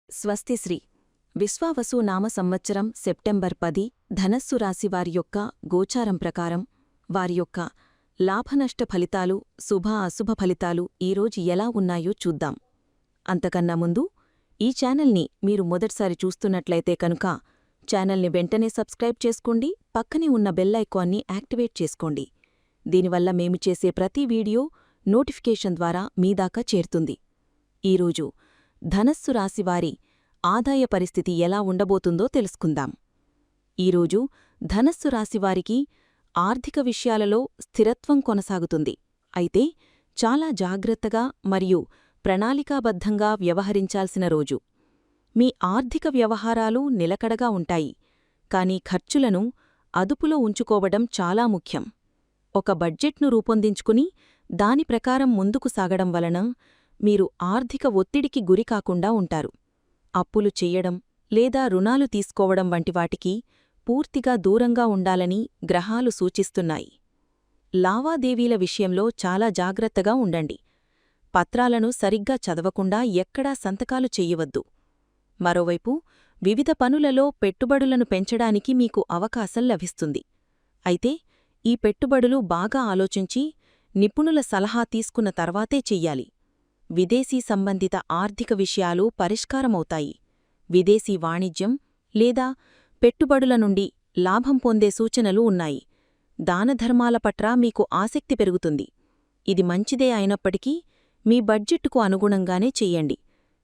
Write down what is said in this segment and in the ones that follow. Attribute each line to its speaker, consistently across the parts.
Speaker 1: స్వస్తిశ్రీ విశ్వావసు నామ సంవత్సరం సెప్టెంబర్ 10 ధనస్సు రాశివారి యొక్క గోచారం ప్రకారం వారి యొక్క లాభనష్ట ఫలితాలు శుభ అశుభ ఫలితాలు ఈరోజు ఎలా ఉన్నాయో చూద్దాం. అంతకన్నా ముందు ఈ ఛానల్ని మీరు మొదటిసారి చూస్తున్నట్లయితే కనుక ఛానల్ని వెంటనే సబ్స్క్రైబ్ చేసుకోండి, పక్కనే ఉన్న బెల్ ఐకాన్ని యాక్టివేట్ చేసుకోండి. దీనివల్ల మేము చేసే ప్రతి వీడియో నోటిఫికేషన్ ద్వారా మీదాకా చేరుతుంది. ఈరోజు ధనస్సు రాశివారి ఆదాయ పరిస్థితి ఎలా ఉండబోతుందో తెలుసుకుందాం. ఈరోజు ధనస్సు రాశివారికి ఆర్థిక విషయాలలో స్థిరత్వం కొనసాగుతుంది. అయితే చాలా జాగ్రత్తగా మరియు ప్రణాళికాబద్ధంగా వ్యవహరించాల్సిన రోజు. మీ ఆర్థిక వ్యవహారాలు నిలకడగా ఉంటాయి, కానీ ఖర్చులను అదుపులో ఉంచుకోవడం చాలా ముఖ్యం. ఒక బడ్జెట్ను రూపొందించుకుని దాని ప్రకారం ముందుకు సాగడం వలన మీరు ఆర్థిక ఒత్తిడికి గురికాకుండా ఉంటారు. అప్పులు చెయ్యడం లేదా రుణాలు తీసుకోవడం వంటి వాటికి పూర్తిగా దూరంగా ఉండాలని గ్రహాలు సూచిస్తున్నాయి. లావాదేవీల విషయంలో చాలా జాగ్రత్తగా ఉండండి. పత్రాలను సరిగ్గా చదవకుండా ఎక్కడా సంతకాలు చెయ్యవద్దు. మరోవైపు వివిధ పనులలో పెట్టుబడులను పెంచడానికి మీకు అవకాశం లభిస్తుంది. అయితే ఈ పెట్టుబడులు బాగా ఆలోచించి నిపుణుల సలహా తీసుకున్న తర్వాతే చెయ్యాలి. విదేశీ సంబంధిత ఆర్థిక విషయాలు పరిష్కారమవుతాయి. విదేశీ వాణిజ్యం లేదా పెట్టుబడుల నుండి లాభం పొందే సూచనలు ఉన్నాయి. దానధర్మాల పట్ల మీకు ఆసక్తి పెరుగుతుంది. ఇది మంచిదే అయినప్పటికీ మీ బడ్జెట్టుకు అనుగుణంగానే చెయ్యండి.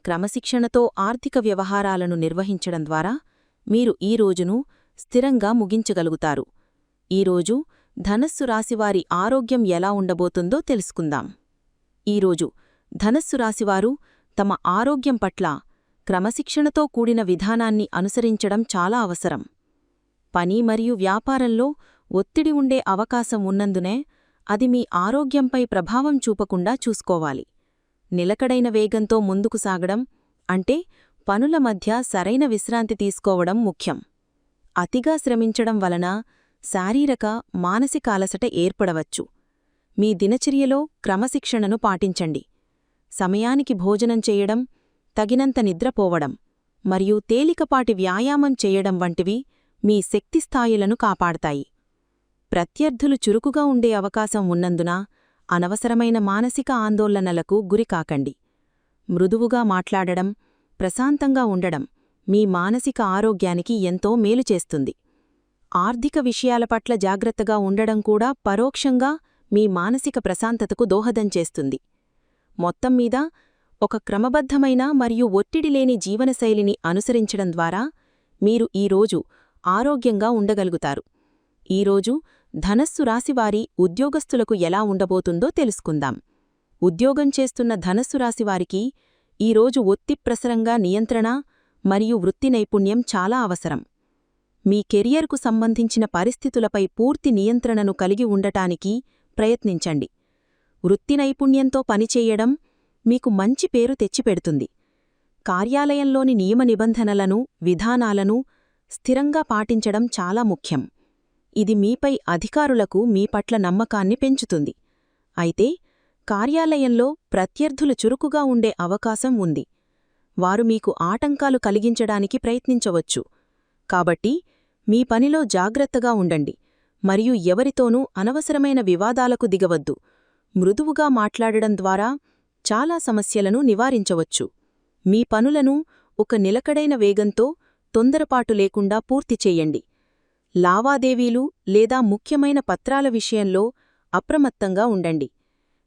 Speaker 1: క్రమశిక్షణతో ఆర్థిక వ్యవహారాలను నిర్వహించడం ద్వారా మీరు ఈ రోజును స్థిరంగా ముగించగలుగుతారు. ఈరోజు ధనస్సు రాశివారి ఆరోగ్యం ఎలా ఉండబోతుందో తెలుసుకుందాం. ఈరోజు ధనస్సు రాశివారు తమ ఆరోగ్యం పట్ల క్రమశిక్షణతో కూడిన విధానాన్ని అనుసరించడం చాలా అవసరం. పని మరియు వ్యాపారంలో ఒత్తిడి ఉండే అవకాశం ఉన్నందునే అది మీ ఆరోగ్యంపై ప్రభావం చూపకుండా చూసుకోవాలి. నిలకడైన వేగంతో ముందుకు సాగడం అంటే పనుల మధ్య సరైన విశ్రాంతి తీసుకోవడం ముఖ్యం. అతిగా శ్రమించడం వలన శారీరక మానసిక అలసట ఏర్పడవచ్చు. మీ దినచర్యలో క్రమశిక్షణను పాటించండి. సమయానికి భోజనం చేయడం, తగినంత నిద్రపోవడం మరియు తేలికపాటి వ్యాయామం చేయడం వంటివి మీ శక్తిస్థాయిలను కాపాడతాయి. ప్రత్యర్థులు చురుకుగా ఉండే అవకాశం ఉన్నందున అనవసరమైన మానసిక ఆందోళనలకు గురికాకండి. మృదువుగా మాట్లాడడం, ప్రశాంతంగా ఉండడం మీ మానసిక ఆరోగ్యానికి ఎంతో మేలు చేస్తుంది. ఆర్థిక విషయాల పట్ల జాగ్రత్తగా ఉండడం కూడా పరోక్షంగా మీ మానసిక ప్రశాంతతకు దోహదం చేస్తుంది. మొత్తంమీద ఒక క్రమబద్ధమైన మరియు ఒత్తిడిలేని జీవనశైలిని అనుసరించడం ద్వారా మీరు ఈరోజు ఆరోగ్యంగా ఉండగలుగుతారు. ఈరోజు ధనస్సు రాశివారి ఉద్యోగస్తులకు ఎలా ఉండబోతుందో తెలుసుకుందాం. ఉద్యోగం చేస్తున్న ధనస్సు రాశివారికి ఈరోజు ఒత్తిప్రసరంగా నియంత్రణ మరియు వృత్తి నైపుణ్యం చాలా అవసరం. మీ కెరియర్కు సంబంధించిన పరిస్థితులపై పూర్తి నియంత్రణను కలిగి ఉండటానికి ప్రయత్నించండి. వృత్తి నైపుణ్యంతో పనిచేయడం మీకు మంచి పేరు తెచ్చిపెడుతుంది. కార్యాలయంలోని నియమ నిబంధనలను, విధానాలను స్థిరంగా పాటించడం చాలా ముఖ్యం. ఇది మీపై అధికారులకు మీ పట్ల నమ్మకాన్ని పెంచుతుంది. అయితే కార్యాలయంలో ప్రత్యర్థులు చురుకుగా ఉండే అవకాశం ఉంది. వారు మీకు ఆటంకాలు కలిగించడానికి ప్రయత్నించవచ్చు. కాబట్టి మీ పనిలో జాగ్రత్తగా ఉండండి మరియు ఎవరితోనూ అనవసరమైన వివాదాలకు దిగవద్దు. మృదువుగా మాట్లాడడం ద్వారా చాలా సమస్యలను నివారించవచ్చు. మీ పనులను ఒక నిలకడైన వేగంతో తొందరపాటు లేకుండా పూర్తి చెయ్యండి. లావాదేవీలు లేదా ముఖ్యమైన పత్రాల విషయంలో అప్రమత్తంగా ఉండండి.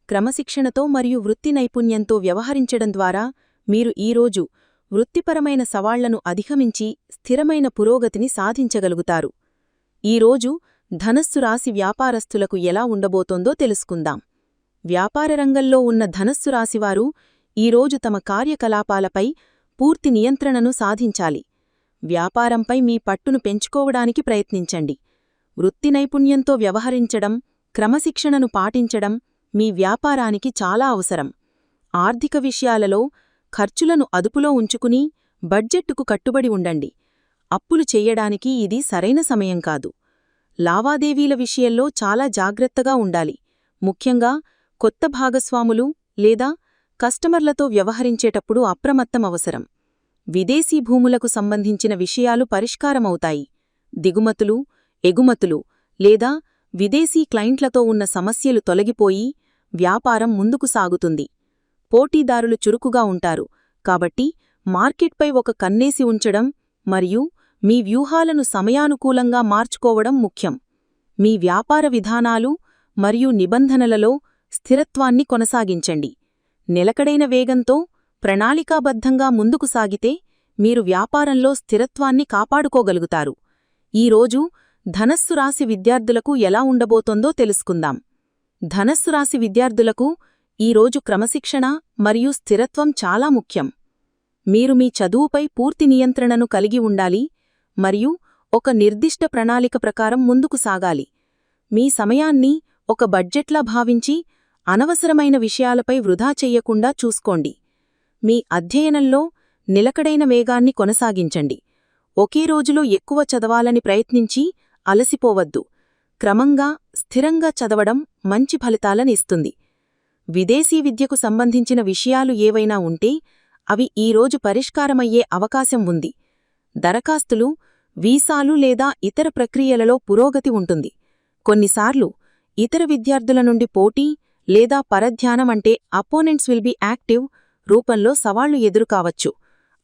Speaker 1: క్రమశిక్షణతో మరియు వృత్తి నైపుణ్యంతో వ్యవహరించడం ద్వారా మీరు ఈరోజు వృత్తిపరమైన సవాళ్లను అధిగమించి స్థిరమైన పురోగతిని సాధించగలుగుతారు. ఈరోజు ధనస్సు రాశి వ్యాపారస్తులకు ఎలా ఉండబోతోందో తెలుసుకుందాం. వ్యాపార రంగంలో ఉన్న ధనస్సు రాశివారు ఈరోజు తమ కార్యకలాపాలపై పూర్తి నియంత్రణను సాధించాలి. వ్యాపారంపై మీ పట్టును పెంచుకోవడానికి ప్రయత్నించండి. వృత్తి నైపుణ్యంతో వ్యవహరించడం, క్రమశిక్షణను పాటించడం మీ వ్యాపారానికి చాలా అవసరం. ఆర్థిక విషయాలలో ఖర్చులను అదుపులో ఉంచుకుని బడ్జెట్టుకు కట్టుబడి ఉండండి. అప్పులు చెయ్యడానికి ఇది సరైన సమయం కాదు. లావాదేవీల విషయంలో చాలా జాగ్రత్తగా ఉండాలి. ముఖ్యంగా కొత్త భాగస్వాములు లేదా కస్టమర్లతో వ్యవహరించేటప్పుడు అప్రమత్తం అవసరం. విదేశీ భూములకు సంబంధించిన విషయాలు పరిష్కారమవుతాయి. దిగుమతులు, ఎగుమతులు లేదా విదేశీ క్లయింట్లతో ఉన్న సమస్యలు తొలగిపోయి వ్యాపారం ముందుకు సాగుతుంది. పోటీదారులు చురుకుగా ఉంటారు, కాబట్టి మార్కెట్పై ఒక కన్నేసి ఉంచడం మరియు మీ వ్యూహాలను సమయానుకూలంగా మార్చుకోవడం ముఖ్యం. మీ వ్యాపార విధానాలు మరియు నిబంధనలలో స్థిరత్వాన్ని కొనసాగించండి. నిలకడైన వేగంతో ప్రణాళికాబద్ధంగా ముందుకు సాగితే మీరు వ్యాపారంలో స్థిరత్వాన్ని కాపాడుకోగలుగుతారు. ఈరోజు ధనస్సు రాశి విద్యార్థులకు ఎలా ఉండబోతోందో తెలుసుకుందాం. ధనస్సు రాశి విద్యార్థులకు ఈరోజు క్రమశిక్షణ మరియు స్థిరత్వం చాలా ముఖ్యం. మీరు మీ చదువుపై పూర్తి నియంత్రణను కలిగి ఉండాలి మరియు ఒక నిర్దిష్ట ప్రణాళిక ప్రకారం ముందుకు సాగాలి. మీ సమయాన్ని ఒక బడ్జెట్లా భావించి అనవసరమైన విషయాలపై వృధా చెయ్యకుండా చూసుకోండి. మీ అధ్యయనంలో నిలకడైన వేగాన్ని కొనసాగించండి. ఒకే రోజులో ఎక్కువ చదవాలని ప్రయత్నించి అలసిపోవద్దు. క్రమంగా, స్థిరంగా చదవడం మంచి ఫలితాలనిస్తుంది. విదేశీ విద్యకు సంబంధించిన విషయాలు ఏవైనా ఉంటే అవి ఈరోజు పరిష్కారమయ్యే అవకాశం ఉంది. దరఖాస్తులు, వీసాలు లేదా ఇతర ప్రక్రియలలో పురోగతి ఉంటుంది. కొన్నిసార్లు ఇతర విద్యార్థుల నుండి పోటీ లేదా పరధ్యానం అంటే అపోనెంట్స్ విల్ బి యాక్టివ్ రూపంలో సవాళ్లు ఎదురుకావచ్చు.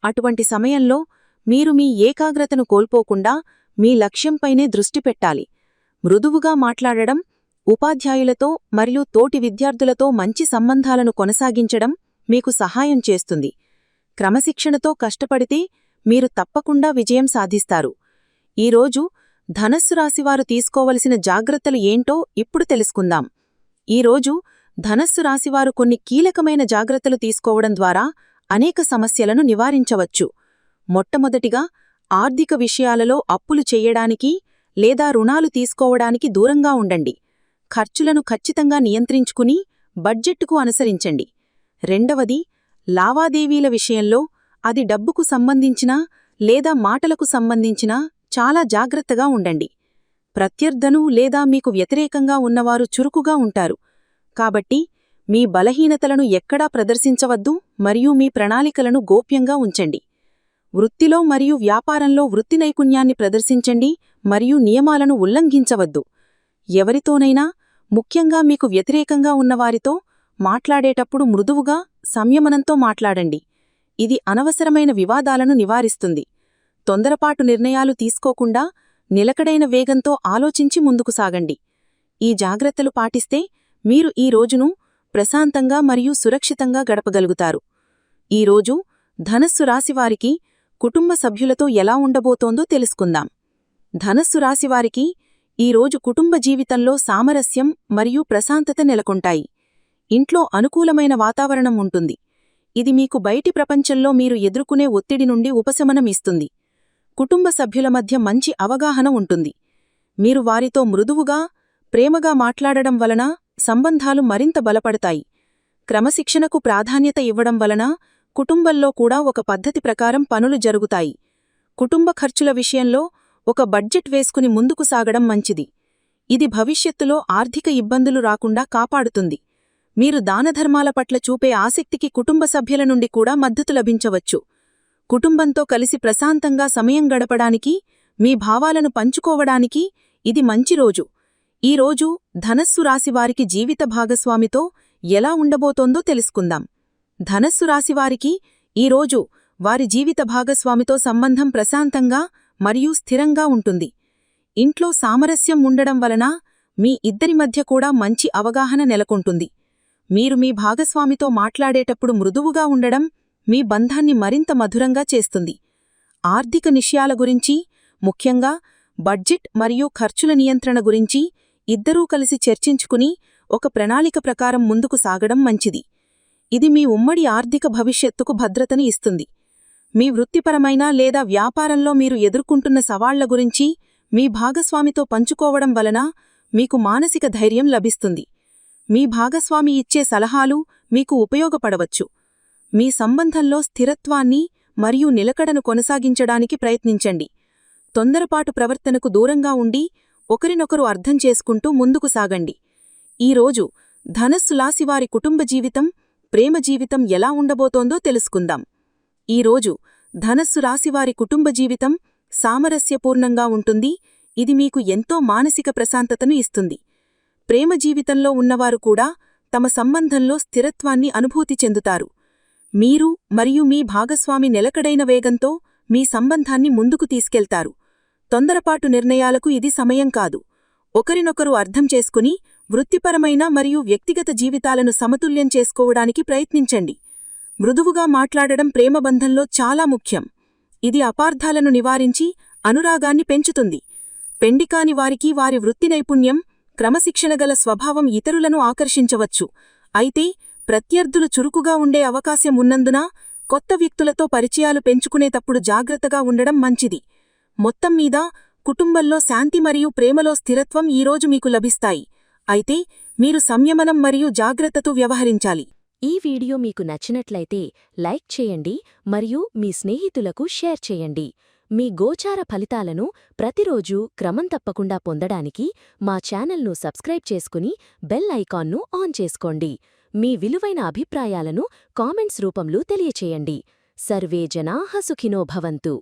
Speaker 1: అటువంటి సమయంలో మీరు మీ ఏకాగ్రతను కోల్పోకుండా మీ లక్ష్యంపైనే దృష్టి పెట్టాలి. మృదువుగా మాట్లాడడం, ఉపాధ్యాయులతో మరియు తోటి విద్యార్థులతో మంచి సంబంధాలను కొనసాగించడం మీకు సహాయం చేస్తుంది. క్రమశిక్షణతో కష్టపడితే మీరు తప్పకుండా విజయం సాధిస్తారు. ఈరోజు ధనస్సు రాశివారు తీసుకోవలసిన జాగ్రత్తలు ఏంటో ఇప్పుడు తెలుసుకుందాం. ఈరోజు ధనస్సు రాశివారు కొన్ని కీలకమైన జాగ్రత్తలు తీసుకోవడం ద్వారా అనేక సమస్యలను నివారించవచ్చు. మొట్టమొదటిగా, ఆర్థిక విషయాలలో అప్పులు చెయ్యడానికి లేదా రుణాలు తీసుకోవడానికి దూరంగా ఉండండి. ఖర్చులను ఖచ్చితంగా నియంత్రించుకుని బడ్జెట్టుకు అనుసరించండి. రెండవది, లావాదేవీల విషయంలో అది డబ్బుకు సంబంధించినా లేదా మాటలకు సంబంధించినా చాలా జాగ్రత్తగా ఉండండి. ప్రత్యర్థను లేదా మీకు వ్యతిరేకంగా ఉన్నవారు చురుకుగా ఉంటారు, కాబట్టి మీ బలహీనతలను ఎక్కడా ప్రదర్శించవద్దు మరియు మీ ప్రణాళికలను గోప్యంగా ఉంచండి. వృత్తిలో మరియు వ్యాపారంలో వృత్తి నైపుణ్యాన్ని ప్రదర్శించండి మరియు నియమాలను ఉల్లంఘించవద్దు. ఎవరితోనైనా, ముఖ్యంగా మీకు వ్యతిరేకంగా ఉన్నవారితో మాట్లాడేటప్పుడు మృదువుగా, సంయమనంతో మాట్లాడండి. ఇది అనవసరమైన వివాదాలను నివారిస్తుంది. తొందరపాటు నిర్ణయాలు తీసుకోకుండా నిలకడైన వేగంతో ఆలోచించి ముందుకు సాగండి. ఈ జాగ్రత్తలు పాటిస్తే మీరు ఈ రోజును ప్రశాంతంగా మరియు సురక్షితంగా గడపగలుగుతారు. ఈరోజు ధనస్సు రాశివారికి కుటుంబ సభ్యులతో ఎలా ఉండబోతోందో తెలుసుకుందాం. ధనస్సు రాశివారికి ఈరోజు కుటుంబ జీవితంలో సామరస్యం మరియు ప్రశాంతత నెలకొంటాయి. ఇంట్లో అనుకూలమైన వాతావరణం ఉంటుంది. ఇది మీకు బయటి ప్రపంచంలో మీరు ఎదుర్కొనే ఒత్తిడి నుండి ఉపశమనం ఇస్తుంది. కుటుంబ సభ్యుల మధ్య మంచి అవగాహన ఉంటుంది. మీరు వారితో మృదువుగా, ప్రేమగా మాట్లాడడం వలన సంబంధాలు మరింత బలపడతాయి. క్రమశిక్షణకు ప్రాధాన్యత ఇవ్వడం వలన కుటుంబంలో కూడా ఒక పద్ధతి ప్రకారం పనులు జరుగుతాయి. కుటుంబ ఖర్చుల విషయంలో ఒక బడ్జెట్ వేసుకుని ముందుకు సాగడం మంచిది. ఇది భవిష్యత్తులో ఆర్థిక ఇబ్బందులు రాకుండా కాపాడుతుంది. మీరు దానధర్మాల పట్ల చూపే ఆసక్తికి కుటుంబ సభ్యుల నుండి కూడా మద్దతు లభించవచ్చు. కుటుంబంతో కలిసి ప్రశాంతంగా సమయం గడపడానికి, మీ భావాలను పంచుకోవడానికి ఇది మంచి రోజు. ఈరోజు ధనస్సు రాశివారికి జీవిత భాగస్వామితో ఎలా ఉండబోతోందో తెలుసుకుందాం. ధనస్సు రాశివారికి ఈరోజు వారి జీవిత భాగస్వామితో సంబంధం ప్రశాంతంగా మరియు స్థిరంగా ఉంటుంది. ఇంట్లో సామరస్యం ఉండడం వలన మీ ఇద్దరి మధ్య కూడా మంచి అవగాహన నెలకొంటుంది. మీరు మీ భాగస్వామితో మాట్లాడేటప్పుడు మృదువుగా ఉండడం మీ బంధాన్ని మరింత మధురంగా చేస్తుంది. ఆర్థిక విషయాల గురించి, ముఖ్యంగా బడ్జెట్ మరియు ఖర్చుల నియంత్రణ గురించి ఇద్దరూ కలిసి చర్చించుకుని ఒక ప్రణాళిక ప్రకారం ముందుకు సాగడం మంచిది. ఇది మీ ఉమ్మడి ఆర్థిక భవిష్యత్తుకు భద్రతని ఇస్తుంది. మీ వృత్తిపరమైన లేదా వ్యాపారంలో మీరు ఎదుర్కొంటున్న సవాళ్ల గురించి మీ భాగస్వామితో పంచుకోవడం వలన మీకు మానసిక ధైర్యం లభిస్తుంది. మీ భాగస్వామి ఇచ్చే సలహాలు మీకు ఉపయోగపడవచ్చు. మీ సంబంధంలో స్థిరత్వాన్ని మరియు నిలకడను కొనసాగించడానికి ప్రయత్నించండి. తొందరపాటు ప్రవర్తనకు దూరంగా ఉండి ఒకరినొకరు అర్థం చేసుకుంటూ ముందుకు సాగండి. ఈరోజు ధనస్సు రాశివారి కుటుంబ జీవితం, ప్రేమ జీవితం ఎలా ఉండబోతోందో తెలుసుకుందాం. ఈరోజు
Speaker 2: ధనస్సు రాశివారి కుటుంబ జీవితం సామరస్యపూర్ణంగా ఉంటుంది. ఇది మీకు ఎంతో మానసిక ప్రశాంతతను ఇస్తుంది. ప్రేమ జీవితంలో ఉన్నవారు కూడా తమ సంబంధంలో స్థిరత్వాన్ని అనుభూతి చెందుతారు. మీరు మరియు మీ భాగస్వామి నిలకడైన వేగంతో మీ సంబంధాన్ని ముందుకు తీసుకెళ్తారు. తొందరపాటు నిర్ణయాలకు ఇది సమయం కాదు. ఒకరినొకరు అర్థం చేసుకుని వృత్తిపరమైన మరియు వ్యక్తిగత జీవితాలను సమతుల్యం చేసుకోవడానికి ప్రయత్నించండి. మృదువుగా మాట్లాడడం ప్రేమబంధంలో చాలా ముఖ్యం. ఇది అపార్థాలను నివారించి అనురాగాన్ని పెంచుతుంది. పెండికాని వారికి వారి వృత్తి నైపుణ్యం, క్రమశిక్షణగల స్వభావం ఇతరులను ఆకర్షించవచ్చు. అయితే ప్రత్యర్థులు చురుకుగా ఉండే అవకాశం ఉన్నందున కొత్త వ్యక్తులతో పరిచయాలు పెంచుకునేటప్పుడు జాగ్రత్తగా ఉండడం మంచిది. మొత్తం మీద కుటుంబంలో శాంతి మరియు ప్రేమలో స్థిరత్వం ఈరోజు మీకు లభిస్తాయి. అయితే మీరు సంయమనం మరియు జాగ్రత్తతో వ్యవహరించాలి.
Speaker 3: ఈ వీడియో మీకు నచ్చినట్లయితే లైక్ చేయండి మరియు మీ స్నేహితులకు షేర్ చేయండి. మీ గోచార ఫలితాలను ప్రతిరోజూ క్రమం తప్పకుండా పొందడానికి మా ఛానల్ను సబ్స్క్రైబ్ చేసుకుని బెల్ ఐకాన్ను ఆన్ చేసుకోండి. మీ విలువైన అభిప్రాయాలను కామెంట్స్ రూపంలో తెలియచేయండి. సర్వే జనాః సుఖినో భవంతు.